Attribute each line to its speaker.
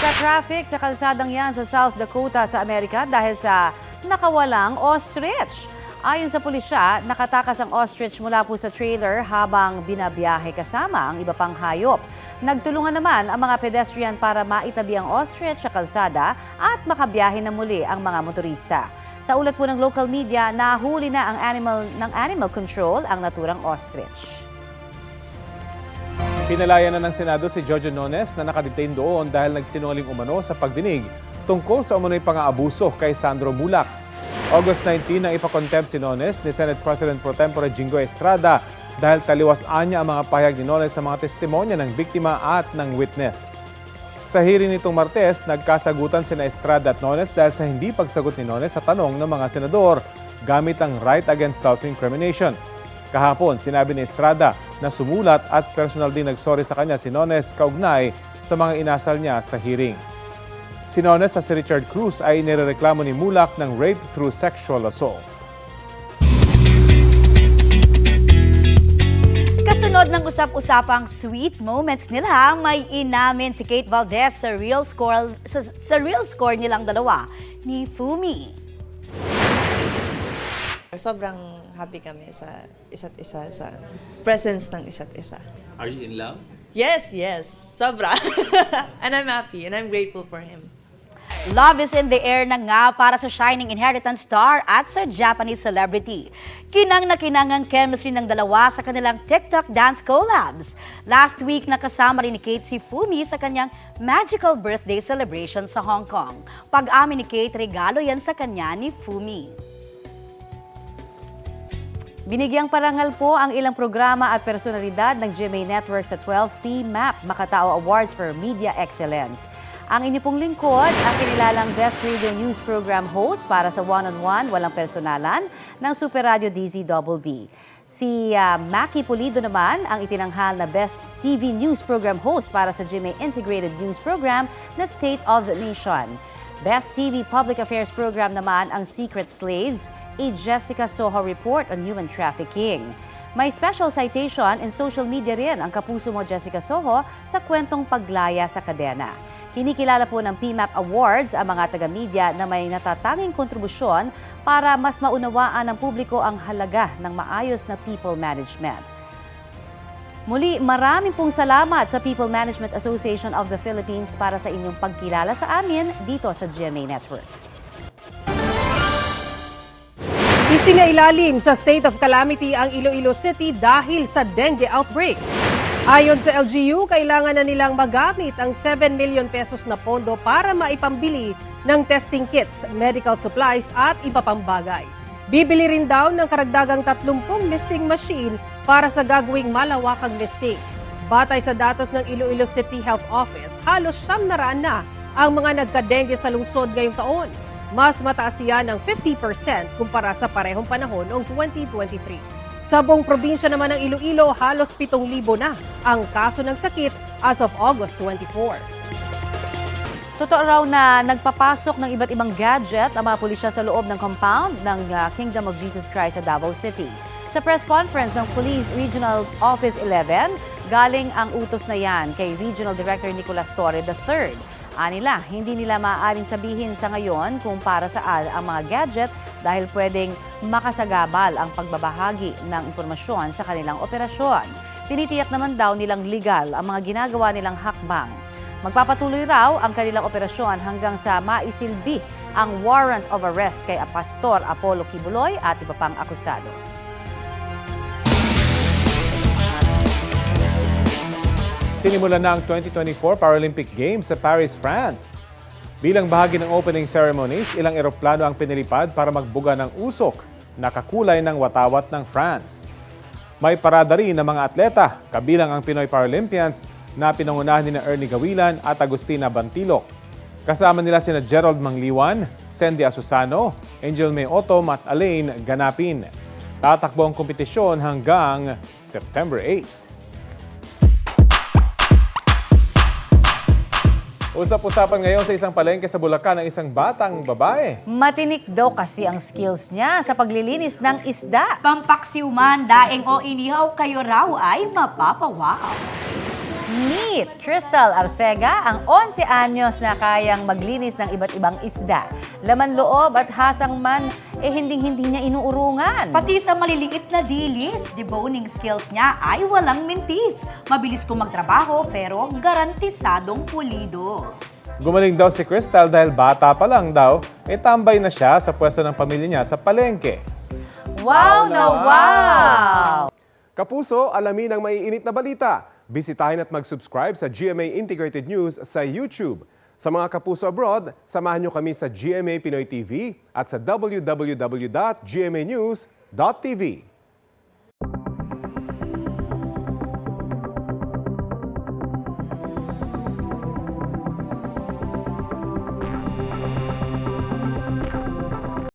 Speaker 1: Nagka-traffic sa kalsadang yan sa South Dakota sa Amerika dahil sa nakawalang ostrich. Ayon sa pulisya, nakatakas ang ostrich mula po sa trailer habang binabiyahe kasama ang iba pang hayop. Nagtulungan naman ang mga pedestrian para maitabi ang ostrich sa kalsada at makabiyahe na muli ang mga motorista. Sa ulat po ng local media, nahuli na ang animal control ang naturang ostrich.
Speaker 2: Pinalaya na ng Senado si Jojo Nones na nakadetain doon dahil nagsinungaling umano sa pagdinig tungkol sa umano'y pang-aabuso kay Sandro Mulak. August 19 nang ipakontempt si Nones ni Senate President Pro Tempore Jingo Estrada dahil taliwas-an niya ang mga pahayag ni Nones sa mga testimonya ng biktima at ng witness. Sa hearing nitong Martes, nagkasagutan sina Estrada at Nones dahil sa hindi pagsagot ni Nones sa tanong ng mga senador gamit ang right against self-incrimination. Kahapon, sinabi ni Estrada na sumulat at personal din nagsorry sa kanya si Nones kaugnay sa mga inasal niya sa hearing. Si Nones at si Richard Cruz ay nirereklamo ni Mulak ng rape through sexual assault.
Speaker 3: Kasunod ng usap-usapang sweet moments nila, may inamin si Kate Valdez sa real score nilang dalawa ni Fumi.
Speaker 4: Sobrang happy kami sa isa't isa, sa presence ng isa't isa.
Speaker 5: Are you in love?
Speaker 4: Yes, sobra. And I'm happy and I'm grateful for him.
Speaker 3: Love is in the air na nga para sa shining inheritance star at sa Japanese celebrity. Kinang na kinang ang chemistry ng dalawa sa kanilang TikTok dance collabs. Last week, nakasama rin ni Kate si Fumi sa kanyang magical birthday celebration sa Hong Kong. Pag-amin ni Kate, regalo yan sa kanya ni Fumi.
Speaker 1: Binigyang parangal po ang ilang programa at personalidad ng GMA Network sa 12th PMAP Makatao Awards for Media Excellence. Ang inyo pong lingkod, ang kinilalang Best Radio News Program host para sa One-on-One, Walang Personalan ng Super Radio DZBB. Si Maki Pulido naman ang itinanghal na Best TV News Program host para sa GMA Integrated News Program na State of the Nation. Best TV Public Affairs Program naman ang Secret Slaves, a Jessica Soho Report on Human Trafficking. May special citation in social media rin ang kapuso mo Jessica Soho sa kwentong paglaya sa kadena. Kinikilala po ng PMAP Awards ang mga taga-media na may natatanging kontribusyon para mas maunawaan ng publiko ang halaga ng maayos na people management. Muli, maraming pong salamat sa People Management Association of the Philippines para sa inyong pagkilala sa amin dito sa GMA Network.
Speaker 6: Isinailalim sa state of calamity ang Iloilo City dahil sa dengue outbreak. Ayon sa LGU, kailangan na nilang magamit ang 7 million pesos na pondo para maipambili ng testing kits, medical supplies at iba pang bagay. Bibili rin daw ng karagdagang 30 misting machine para sa gagawing malawakang misting. Batay sa datos ng Iloilo City Health Office, halos 900 na ang mga nagka-dengue sa lungsod ngayong taon. Mas mataas yan ng 50% kumpara sa parehong panahon noong 2023. Sa buong probinsya naman ng Iloilo, halos 7,000 na ang kaso ng sakit as of August 24.
Speaker 1: Totoo raw na nagpapasok ng iba't ibang gadget ang mga pulisya sa loob ng compound ng Kingdom of Jesus Christ sa Davao City. Sa press conference ng Police Regional Office 11, galing ang utos na yan kay Regional Director Nicolas Torre III. Anila, hindi nila maaaring sabihin sa ngayon kung para saan ang mga gadget dahil pwedeng makasagabal ang pagbabahagi ng impormasyon sa kanilang operasyon. Tinitiyak naman daw nilang legal ang mga ginagawa nilang hakbang. Magpapatuloy raw ang kanilang operasyon hanggang sa maisilbi ang warrant of arrest kay Pastor Apollo Kibuloy at iba pang akusado.
Speaker 2: Sinimulan na ang 2024 Paralympic Games sa Paris, France. Bilang bahagi ng opening ceremonies, ilang eroplano ang pinilipad para magbuga ng usok na kakulay ng watawat ng France. May parada rin ng mga atleta, kabilang ang Pinoy Paralympians na pinangunahan ni Ernie Gawilan at Agustina Bantilok. Kasama nila sina Gerald Mangliwan, Sandy Asusano, Angel May Otom at Alain Ganapin. Tatakbo ang kompetisyon hanggang September 8. Usap-usapan ngayon sa isang palengke sa Bulacan ng isang batang babae.
Speaker 1: Matinik daw kasi ang skills niya sa paglilinis ng isda.
Speaker 3: Pampaksiw man, daeng o inihaw, kayo raw ay mapapawaw.
Speaker 1: Meet Crystal Arcega, ang 11 anyos na kayang maglinis ng iba't ibang isda. Laman loob at hasang man, hinding-hindi niya inuurungan.
Speaker 3: Pati sa maliliit na dilis, deboning skills niya ay walang mintis. Mabilis kong magtrabaho pero garantisadong pulido.
Speaker 2: Gumaling daw si Crystal dahil bata pa lang daw, tambay na siya sa pwesto ng pamilya niya sa palengke.
Speaker 1: Wow na wow!
Speaker 5: Kapuso, alamin ang maiinit na balita. Bisitahin at mag-subscribe sa GMA Integrated News sa YouTube. Sa mga kapuso abroad, samahan niyo kami sa GMA Pinoy TV at sa www.gmanews.tv.